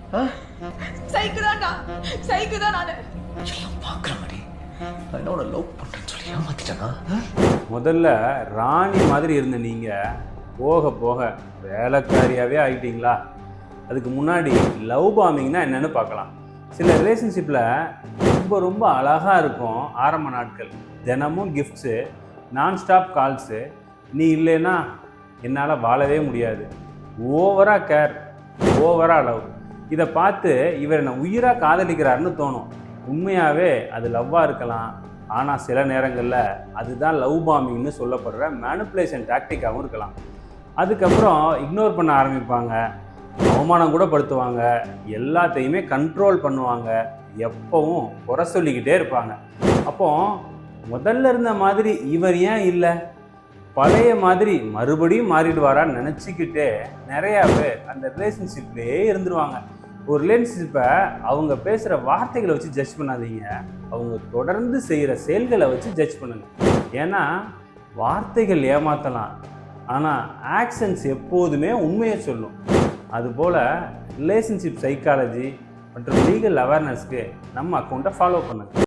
சைக்கு தான்டா, சைக்கு தான் நானு. எல்லாம் பார்க்குற மாதிரி நான் என்னோட லவ் பண்ணுறேன்னு சொல்லி ஏமாத்திட்டேனா? முதல்ல ராணி மாதிரி இருந்த நீங்கள் போக போக வேலைக்காரியாகவே ஆகிட்டீங்களா? அதுக்கு முன்னாடி லவ் பாமிங்னா என்னென்னு பார்க்கலாம். சில ரிலேஷன்ஷிப்பில் ரொம்ப ரொம்ப அழகாக இருக்கும் ஆரம்ப நாட்கள். தினமும் கிஃப்ட்ஸு, நான்ஸ்டாப் கால்ஸு, நீ இல்லைன்னா என்னால் வாழவே முடியாது, ஓவராக கேர், ஓவராக லவ். இதை பார்த்து இவர் என்னை உயிராக காதலிக்கிறாருன்னு தோணும். உண்மையாகவே அது லவ்வாக இருக்கலாம். ஆனால் சில நேரங்களில் அதுதான் லவ் பாமிங்னு சொல்லப்படுற மேனிப்புலேஷன் டாக்டிக்காகவும் இருக்கலாம். அதுக்கப்புறம் இக்னோர் பண்ண ஆரம்பிப்பாங்க, அவமானம் கூட படுத்துவாங்க, எல்லாத்தையுமே கண்ட்ரோல் பண்ணுவாங்க, எப்பவும் குறை சொல்லிக்கிட்டே இருப்பாங்க. அப்போ முதல்ல இருந்த மாதிரி இவர் ஏன் இல்லை, பழைய மாதிரி மறுபடியும் மாறிடுவாரான்னு நினச்சிக்கிட்டே நிறையா பேர் அந்த ரிலேஷன்ஷிப்லேயே இருந்துருவாங்க. ஒரு ரிலேஷன்ஷிப்பை அவங்க பேசுகிற வார்த்தைகளை வச்சு ஜட்ஜ் பண்ணாதீங்க, அவங்க தொடர்ந்து செய்கிற செயல்களை வச்சு ஜட்ஜ் பண்ணுங்க. ஏன்னா வார்த்தைகள் ஏமாற்றலாம், ஆனால் ஆக்ஷன்ஸ் எப்போதுமே உண்மையை சொல்லும். அதுபோல் ரிலேஷன்ஷிப் சைக்காலஜி மற்றும் லீகல் அவேர்னஸ்க்கு நம்ம அக்கௌண்ட்டை ஃபாலோ பண்ணுங்கள்.